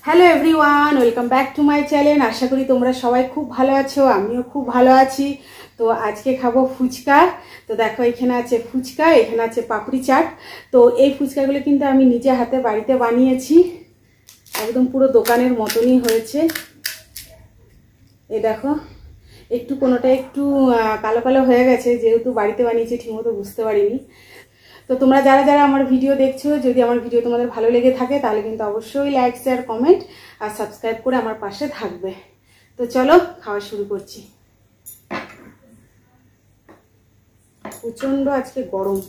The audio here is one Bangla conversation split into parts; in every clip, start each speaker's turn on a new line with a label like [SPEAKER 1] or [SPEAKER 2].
[SPEAKER 1] Hello everyone, welcome back to my channel. আশা করি তোমরা সবাই খুব ভালো আছো, আমিও খুব ভালো আছি। তো আজকে খাবো ফুচকা। তো দেখো, এখানে আছে ফুচকা, এখানে আছে পাপড়ি চাট। তো এই ফুচকাগুলো কিন্তু আমি নিজে হাতে বাড়িতে বানিয়েছি, একদম পুরো দোকানের মতনই হয়েছে। এই দেখো, একটু কোনোটা একটু কালো কালো হয়ে গেছে, যেহেতু বাড়িতে বানিয়েছি ঠিকমতো বুঝতে পারিনি। তো তোমরা যারা যারা আমার ভিডিও দেখছো, যদি আমার ভিডিও তোমাদের ভালো লেগে থাকে তাহলে কিন্তু অবশ্যই লাইক, শেয়ার, কমেন্ট আর সাবস্ক্রাইব করে আমার পাশে থাকবে। তো চলো খাওয়া শুরু করছি। প্রচণ্ড আজকে গরম।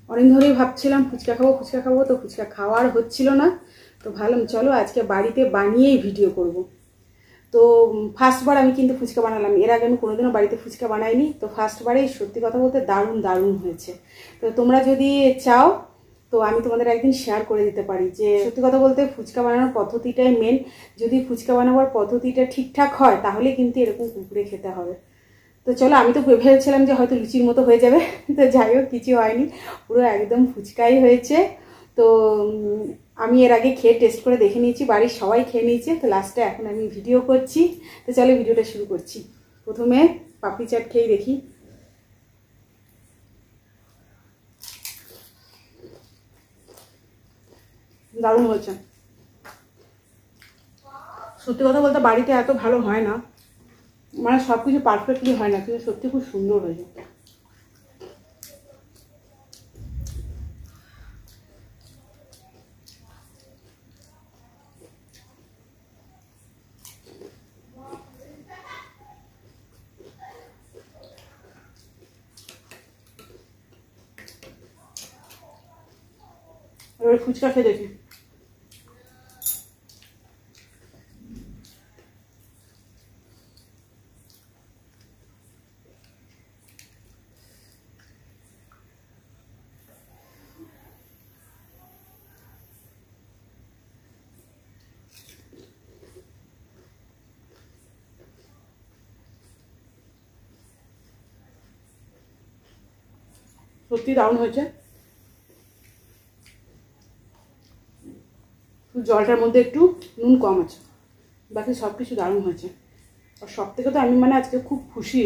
[SPEAKER 1] অনেক ধরেই ভাবছিলাম ফুচকা খাবো ফুচকা খাবো, তো ফুচকা খাওয়ার হচ্ছিল না। তো ভাবলাম চলো আজকে বাড়িতে বানিয়েই ভিডিও করব। তো ফার্স্টবার আমি কিন্তু ফুচকা বানালাম, এর আগে আমি কোনোদিনও বাড়িতে ফুচকা বানাইনি। তো ফার্স্টবারেই সত্যি কথা বলতে দারুণ দারুণ হয়েছে। তো তোমরা যদি চাও তো আমি তোমাদের একদিন শেয়ার করে দিতে পারি যে সত্যি কথা বলতে ফুচকা বানানোর পদ্ধতিটাই মেন। যদি ফুচকা বানাবার পদ্ধতিটা ঠিকঠাক হয় তাহলে কিন্তু এরকম কুকুরে খেতে হবে। তো চলো, আমি তো ভেবেছিলাম যে হয়তো লুচির মতো হয়ে যাবে, তো যাই হোক কিছু হয়নি, পুরো একদম ফুচকাই হয়েছে। তো আমি এর আগে খেয়ে টেস্ট করে দেখে নিয়েছি, বাড়ির সবাই খেয়ে নিয়েছে। তো লাস্টে এখন আমি ভিডিও করছি। তো চলো ভিডিওটা শুরু করছি। প্রথমে পাপড়ি চাট খেয়ে দেখি। দারুণ হয়েছে। সত্যি কথা বলতে বাড়িতে এত ভালো হয় না, মানে সব কিছু পারফেক্টলি হয় না, কিন্তু সত্যি খুব সুন্দর হয়েছে। এবার ফুচকা খেয়ে দেখি। সত্যি দারুণ হয়েছে। জলটার মধ্যে একটু নুন কম আছে, বাকি সব কিছু দারুণ হয়েছে। আর সব থেকে তো আমি মানে আজকে খুব খুশি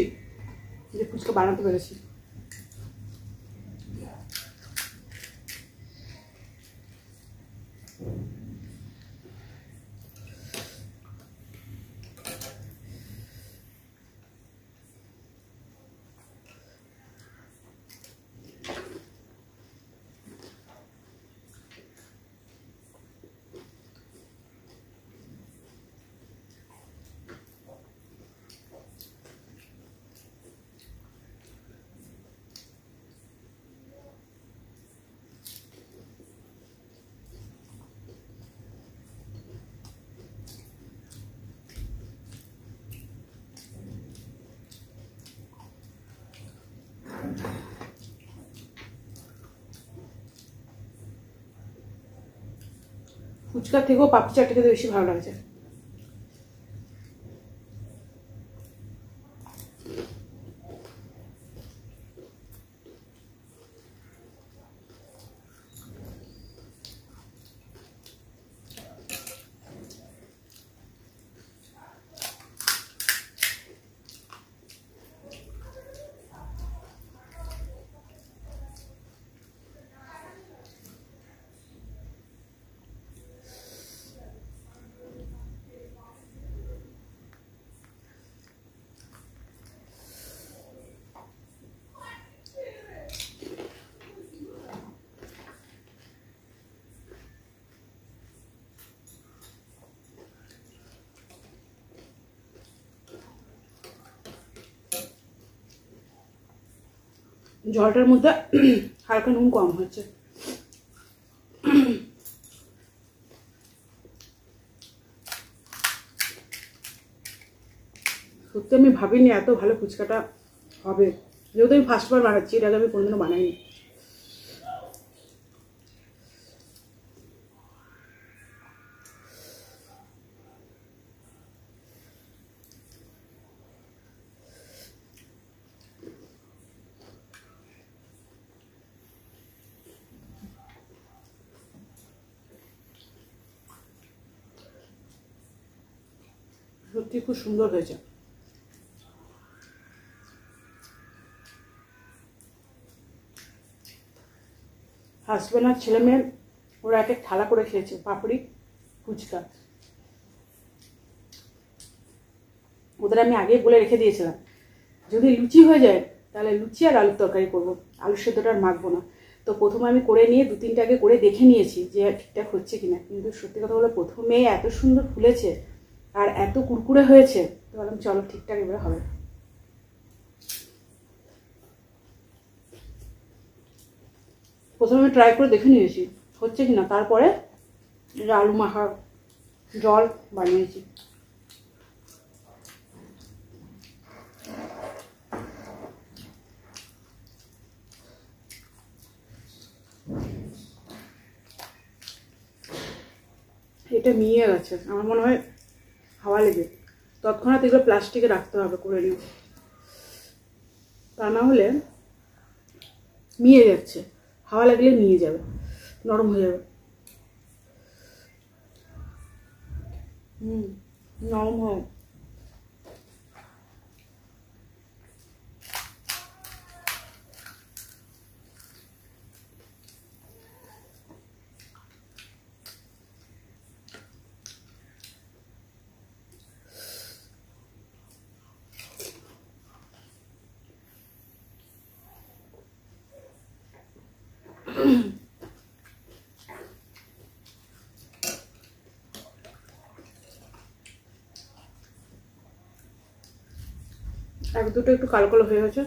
[SPEAKER 1] যে ফুচকা বানাতে পেরেছি। ফুচকার থেকেও পাপড়ি চাটটা খেতে বেশি ভালো লাগছে। জলটার মধ্যে হালকা নুন কম হচ্ছে। সত্যি আমি ভাবিনি এত ভালো ফুচকাটা হবে, যেহেতু আমি ফার্স্টবার বানাচ্ছি, এর আগে আমি কোনোদিনও বানাইনি। সত্যি খুব সুন্দর হয়েছে। হাজব্যান্ড আর ছেলে মেয়ে ওরা এক থালা করে খেয়েছে পাপড়ি ফুচকা। ওদের আমি আগেই বলে রেখে দিয়েছিলাম যদি লুচি হয়ে যায় তাহলে লুচি আর আলুর তরকারি করবো, আলুর সেদ্ধটা আর মাখবো না। তো প্রথমে আমি করে নিয়ে 2-3টা আগে করে দেখে নিয়েছি যে ঠিকঠাক হচ্ছে কিনা, কিন্তু সত্যি কথা বলে প্রথমেই এত সুন্দর ফুলেছে আর এত কুরকুরে হয়েছে, তো বললাম চলো ঠিকঠাক এবারে হবে। প্রথমে আমি ট্রাই করে দেখে নিয়েছি হচ্ছে কিনা, তারপরে আলু মাখার জল বানিয়েছি। এটা মিয়ে গেছে, আমার মনে হয় হাওয়া লেগে, তৎক্ষণাৎ এগুলো প্লাস্টিকে রাখতে হবে করে নিয়ে, তা না হলে মিয়ে যাচ্ছে, হাওয়া লাগলে মিয়ে যাবে, নরম হয়ে যাবে। নরম হোক। এক দুটো একটু কালো কালো হয়ে গেছে।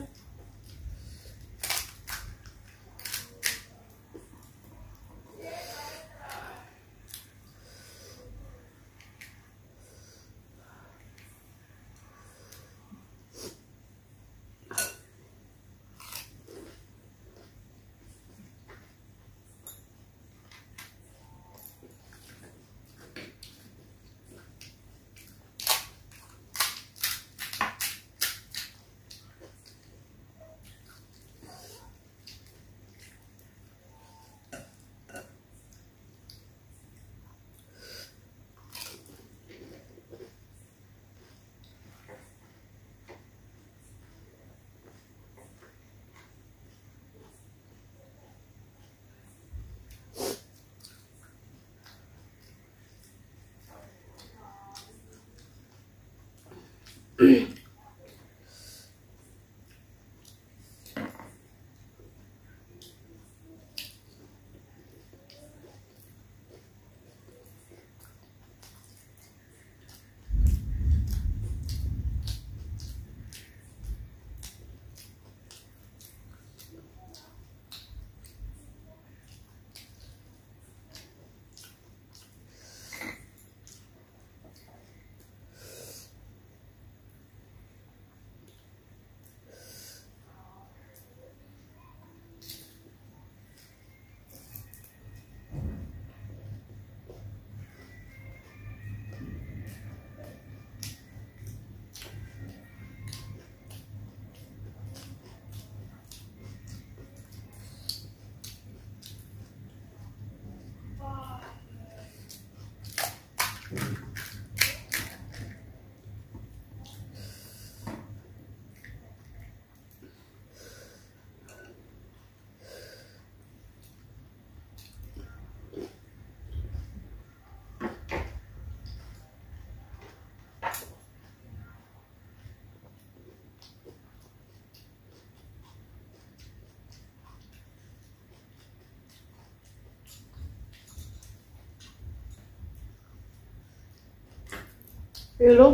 [SPEAKER 1] এগুলো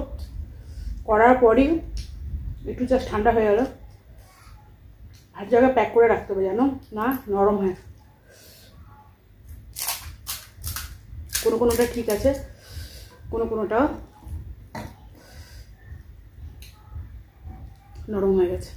[SPEAKER 1] করার পরই একটু জাস্ট ঠান্ডা হয়ে গেল, আর জায়গায় প্যাক করে রাখতে হবে যেন না নরম হয়। কোনো কোনোটা ঠিক আছে, কোনো কোনোটা নরম হয়ে গেছে।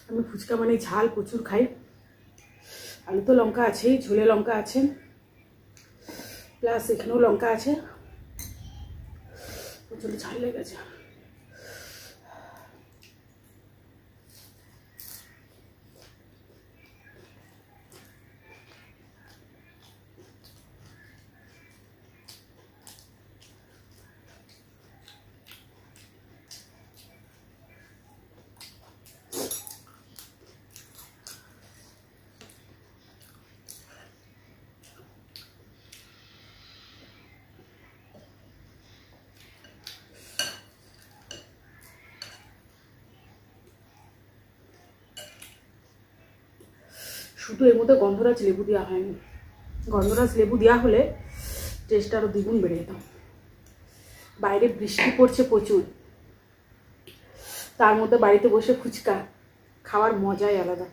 [SPEAKER 1] আমি ফুচকা মানে ঝাল প্রচুর খাই। আলু তো লঙ্কা আছেই, ঝোলে লঙ্কা আছে, প্লাস এখানেও লঙ্কা আছে, প্রচুর ঝাল লেগে গেছে। শুধু এর মধ্যে গন্ধরাজ লেবু দেওয়া হয়নি। গন্ধরাজ লেবু দেওয়া হলে টেস্ট আরও দ্বিগুণ বেড়ে যেত। বাইরে বৃষ্টি পড়ছে প্রচুর, তার মধ্যে বাড়িতে বসে ফুচকা খাওয়ার মজাই আলাদা।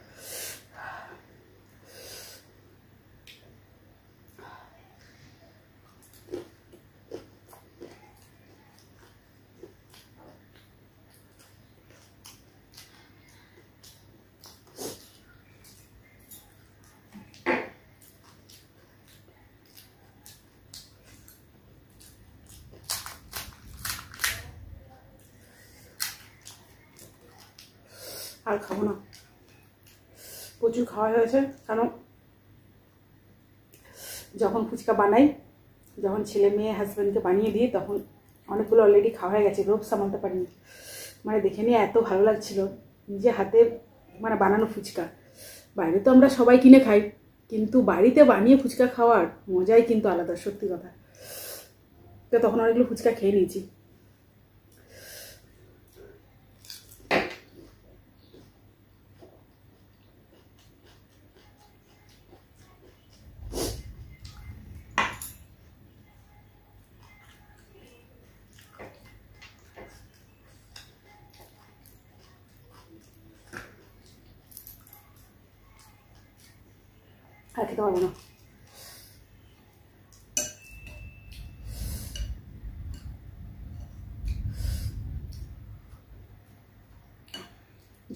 [SPEAKER 1] আর খাবো না, প্রচুর খাওয়া হয়েছে। কারণ যখন ফুচকা বানাই, যখন ছেলে মেয়ে হাজব্যান্ডকে বানিয়ে দিই, তখন অনেকগুলো অলরেডি খাওয়া হয়ে গেছে, লোভ সামালতে পারিনি। মানে দেখে নিয়ে এত ভালো লাগছিল নিজে হাতে মানে বানানো ফুচকা। বাইরে তো আমরা সবাই কিনে খাই, কিন্তু বাড়িতে বানিয়ে ফুচকা খাওয়ার মজাই কিন্তু আলাদা, সত্যি কথা। তো তখন অনেকগুলো ফুচকা খেয়ে নিয়েছি। আর খেতে পারবো না।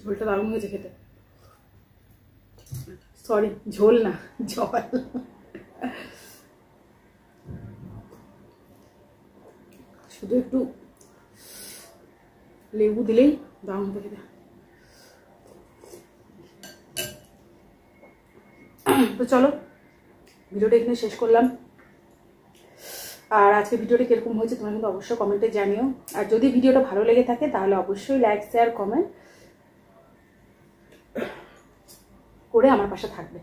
[SPEAKER 1] ঝোলটা দারুণ হয়েছে খেতে। সরি, ঝোল না, জল। শুধু একটু লেবু দিলেই দারুণ হতে খেতে। তো চলো, ভিডিওটা এখানে শেষ করলাম। আর আজকে ভিডিওটা কিরকম হয়েছে তোমরা কিন্তু অবশ্যই কমেন্টে জানিও। আর যদি ভিডিওটা ভালো লেগে থাকে তাহলে অবশ্যই লাইক, শেয়ার, কমেন্ট করে আমার পাশে থাকবে।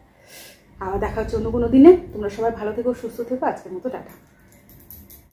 [SPEAKER 1] আবার দেখা হচ্ছে অন্য কোনো দিনে। তোমরা সবাই ভালো থেকো, সুস্থ থেকো। আজকের মতো টাটা।